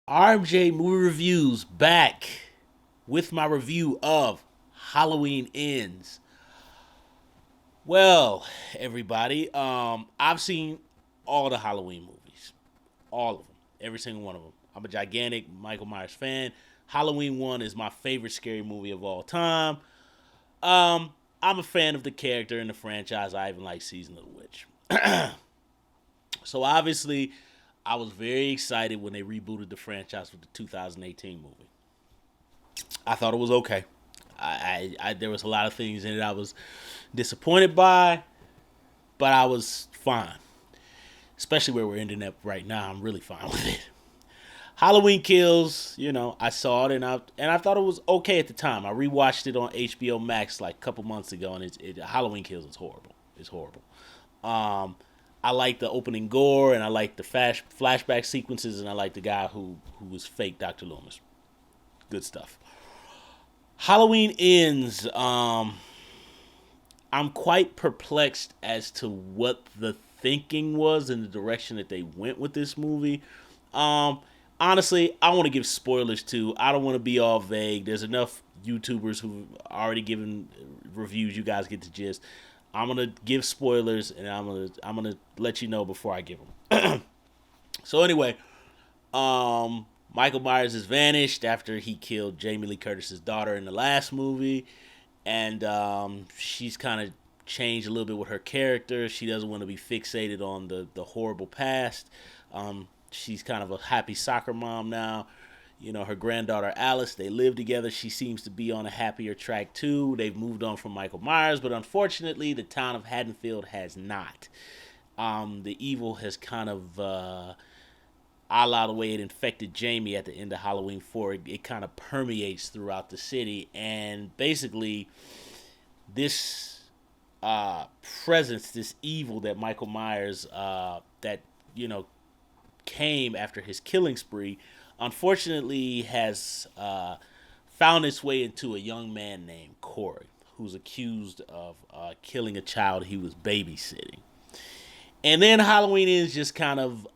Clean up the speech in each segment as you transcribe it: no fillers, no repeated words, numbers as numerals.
RMJ Movie Reviews back with my review of Halloween Ends. Well, everybody, I've seen all the Halloween movies, all of them, every single one of them. I'm a gigantic Michael Myers fan. Halloween 1 is my favorite scary movie of all time. I'm a fan of the character and the franchise. I even like Season of the Witch. So obviously, I was very excited when they rebooted the franchise with the 2018 movie. I thought it was okay. There was a lot of things in it I was disappointed by, but I was fine. Especially where we're ending up right now, I'm really fine with it. Halloween Kills, I saw it and I thought it was okay at the time. I rewatched it on HBO Max like a couple months ago, and Halloween Kills is horrible. It's horrible. Um, I like the opening gore, and I like the flashback sequences, and I like the guy who was fake Dr. Loomis. Good stuff. Halloween Ends. I'm quite perplexed as to what the thinking was and the direction that they went with this movie. Um, Honestly, I want to give spoilers too. I don't want to be all vague. There's enough YouTubers who've already given reviews. You guys get the gist. I'm gonna give spoilers, and I'm gonna let you know before I give them. So anyway, Michael Myers has vanished after he killed Jamie Lee Curtis's daughter in the last movie, and she's kind of changed a little bit with her character. She doesn't want to be fixated on the horrible past. She's kind of a happy soccer mom now. Her granddaughter Alice, they live together. She seems to be on a happier track too. They've moved on from Michael Myers, but unfortunately, the town of Haddonfield has not. The evil has kind of, a la the way it infected Jamie at the end of Halloween 4, it kind of permeates throughout the city. And basically, this presence, this evil that Michael Myers, that, you know, came after his killing spree, unfortunately has found its way into a young man named Corey, who's accused of killing a child he was babysitting. And then Halloween Ends just kind of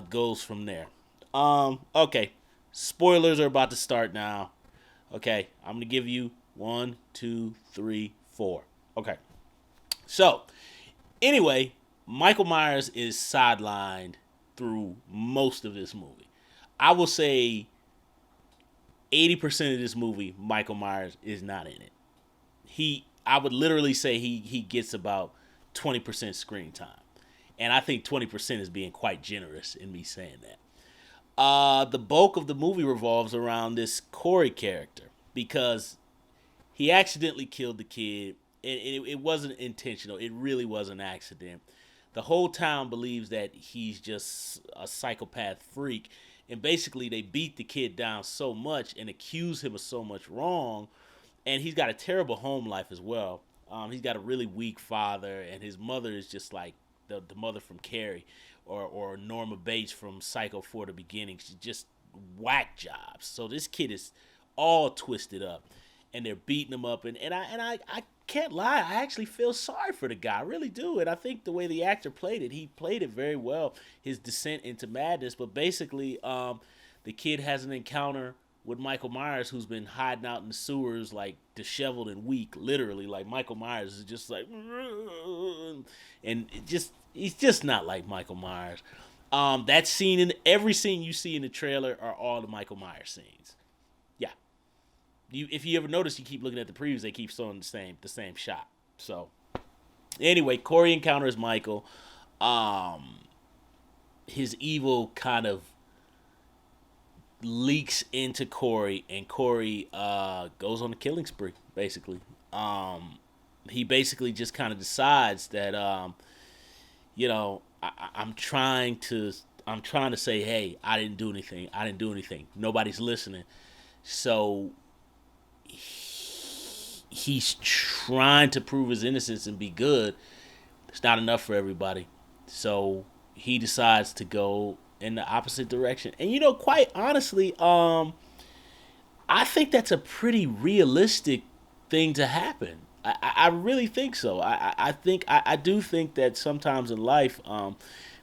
goes from there. Okay, spoilers are about to start now. Okay, I'm gonna give you one, two, three, four. Okay, so anyway, Michael Myers is sidelined through most of this movie. I will say 80% of this movie, Michael Myers is not in it. I would literally say he gets about 20% screen time. And I think 20% is being quite generous in me saying that. The bulk of the movie revolves around this Corey character because he accidentally killed the kid. It wasn't intentional. It really was an accident. The whole town believes that he's just a psychopath freak. And basically, they beat the kid down so much and accuse him of so much wrong. And he's got a terrible home life as well. He's got a really weak father, and his mother is just like the mother from Carrie or Norma Bates from Psycho 4 the beginning. She just whack jobs. So this kid is all twisted up, and they're beating him up. And I can't lie, I actually feel sorry for the guy. I really do. And I think the way the actor played it, he played it very well. His descent into madness. But basically, the kid has an encounter with Michael Myers, who's been hiding out in the sewers, like disheveled and weak, literally. Like Michael Myers is just like, and he's just not like Michael Myers. That scene in every scene you see in the trailer are all the Michael Myers scenes. Yeah, if you ever notice, you keep looking at the previews, they keep showing the same shot. So anyway, Corey encounters Michael. His evil kind of leaks into Corey, and Corey goes on a killing spree. Basically, he basically just kind of decides that I'm trying to say, hey, I didn't do anything. I didn't do anything. Nobody's listening. So he's trying to prove his innocence and be good. It's not enough for everybody. So he decides to go in the opposite direction. And quite honestly, I think that's a pretty realistic thing to happen. I really think so. I do think that sometimes in life,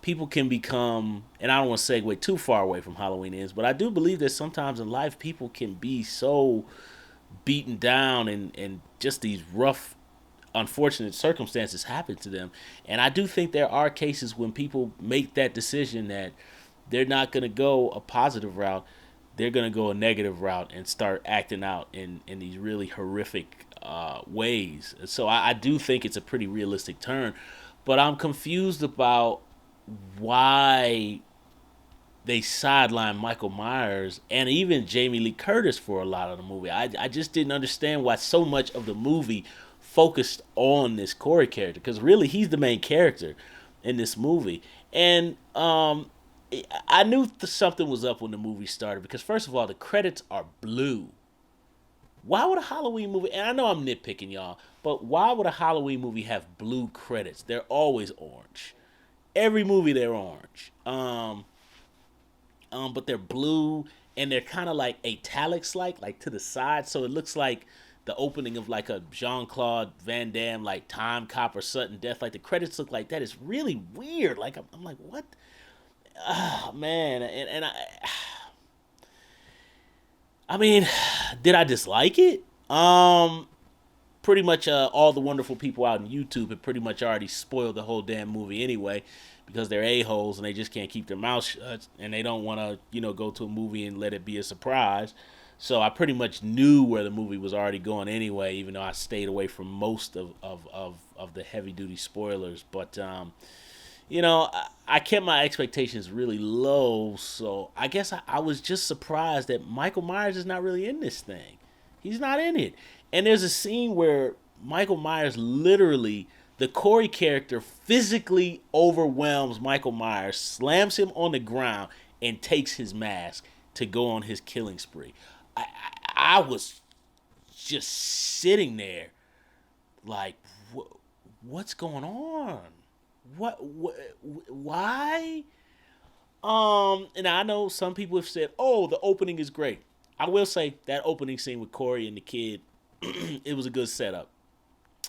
people can become, and I don't want to segue too far away from Halloween ends, but I do believe that sometimes in life people can be so beaten down and just these rough unfortunate circumstances happen to them. And I do think there are cases when people make that decision that they're not going to go a positive route, they're going to go a negative route and start acting out in these really horrific ways. So I do think it's a pretty realistic turn, but I'm confused about why they sidelined Michael Myers and even Jamie Lee Curtis for a lot of the movie. I just didn't understand why so much of the movie focused on this Corey character, because really he's the main character in this movie. And I knew something was up when the movie started because first of all the credits are blue. Why would a Halloween movie? And I know I'm nitpicking y'all, but why would a Halloween movie have blue credits? They're always orange. Every movie they're orange. But they're blue and they're kind of like italics, like to the side, so it looks like the opening of like a Jean Claude Van Damme like Time Cop or Sudden Death. Like the credits look like that. It's really weird. Like I'm like what? Oh man, and I mean, did I dislike it? Pretty much all the wonderful people out on YouTube have pretty much already spoiled the whole damn movie anyway because they're a-holes and they just can't keep their mouth shut and they don't want to, go to a movie and let it be a surprise. So I pretty much knew where the movie was already going anyway, even though I stayed away from most of the heavy duty spoilers. But, I kept my expectations really low. So I guess I was just surprised that Michael Myers is not really in this thing. He's not in it. And there's a scene where Michael Myers literally, the Corey character physically overwhelms Michael Myers, slams him on the ground, and takes his mask to go on his killing spree. I was just sitting there like, what's going on? Why? And I know some people have said, oh, the opening is great. I will say that opening scene with Corey and the kid, it was a good setup.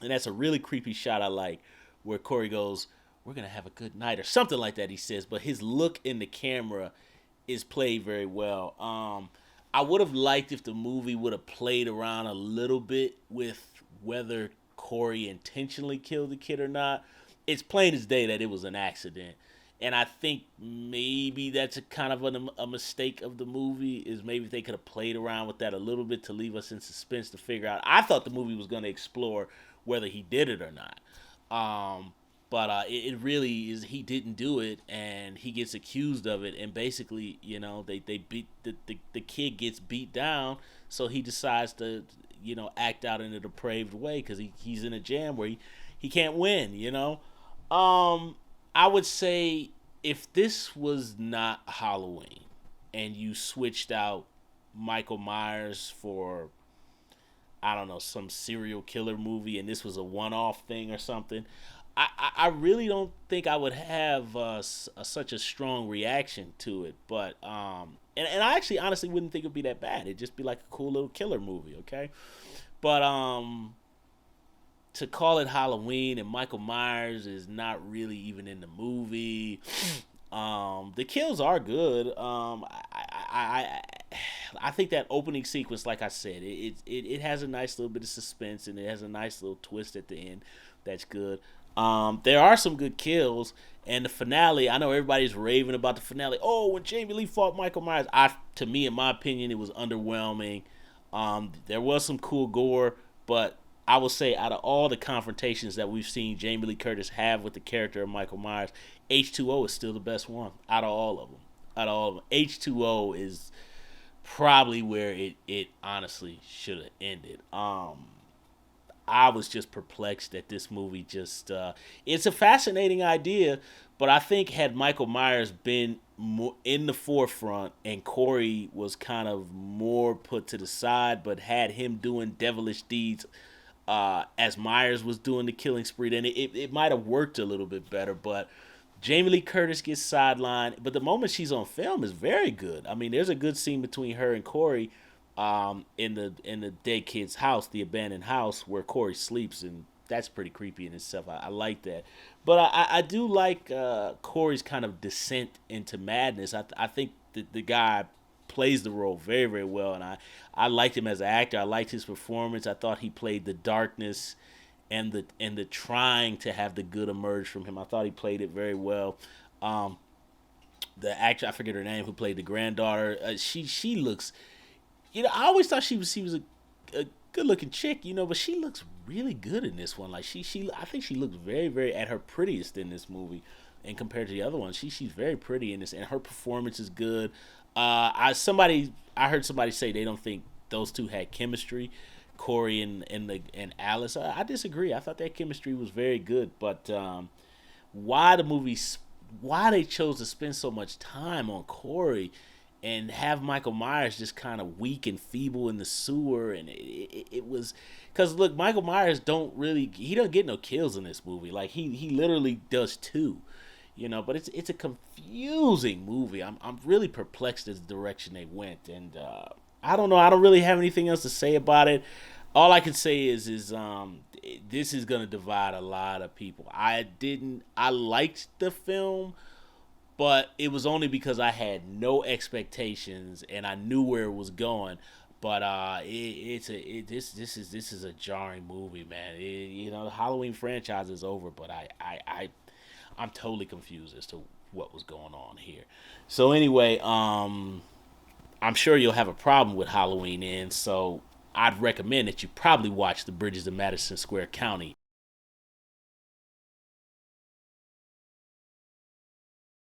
And that's a really creepy shot I like where Corey goes, we're going to have a good night or something like that he says. But his look in the camera is played very well. I would have liked if the movie would have played around a little bit with whether Corey intentionally killed the kid or not. It's plain as day that it was an accident. And I think maybe that's a kind of a mistake of the movie, is maybe they could have played around with that a little bit to leave us in suspense to figure out. I thought the movie was going to explore whether he did it or not. But it really is, he didn't do it and he gets accused of it. And basically, they beat the kid gets beat down. So he decides to, act out in a depraved way because he's in a jam where he can't win. I would say if this was not Halloween and you switched out Michael Myers for, I don't know, some serial killer movie and this was a one-off thing or something, I really don't think I would have such a strong reaction to it. But, and I actually honestly wouldn't think it would be that bad. It'd just be like a cool little killer movie, okay? But, to call it Halloween and Michael Myers is not really even in the movie. The kills are good. I think that opening sequence, like I said, it has a nice little bit of suspense and it has a nice little twist at the end. That's good. There are some good kills, and the finale. I know everybody's raving about the finale. Oh, when Jamie Lee fought Michael Myers, to me, in my opinion, it was underwhelming. There was some cool gore, but I will say out of all the confrontations that we've seen Jamie Lee Curtis have with the character of Michael Myers, H2O is still the best one out of all of them. H2O is probably where it honestly should have ended. I was just perplexed that this movie just it's a fascinating idea, but I think had Michael Myers been more in the forefront and Corey was kind of more put to the side, but had him doing devilish deeds as Myers was doing the killing spree, then it might have worked a little bit better. But Jamie Lee Curtis gets sidelined, but the moment she's on film is very good. I mean, there's a good scene between her and Corey in the dead kid's house, the abandoned house where Corey sleeps, and that's pretty creepy in itself. I like that, but I do like Corey's kind of descent into madness. I think the guy plays the role very very well, and I liked him as an actor. I liked his performance. I thought he played the darkness and the trying to have the good emerge from him. I thought he played it very well. Um, the actor, I forget her name, who played the granddaughter, she looks, I always thought she was a good looking chick, but she looks really good in this one. Like she I think she looks very very at her prettiest in this movie, and compared to the other ones, she's very pretty in this, and her performance is good. I heard somebody say they don't think those two had chemistry, Corey and Alice. I disagree. I thought that chemistry was very good, but why the movie why they chose to spend so much time on Corey and have Michael Myers just kind of weak and feeble in the sewer, and it was because look, Michael Myers he don't get no kills in this movie. Like he literally does two, But it's a confusing movie. I'm really perplexed at the direction they went, and I don't know. I don't really have anything else to say about it. All I can say is this is gonna divide a lot of people. I liked the film, but it was only because I had no expectations and I knew where it was going. But this is a jarring movie, man. The Halloween franchise is over, but I'm totally confused as to what was going on here. So anyway, I'm sure you'll have a problem with Halloween Ends, so I'd recommend that you probably watch The Bridges of Madison Square County.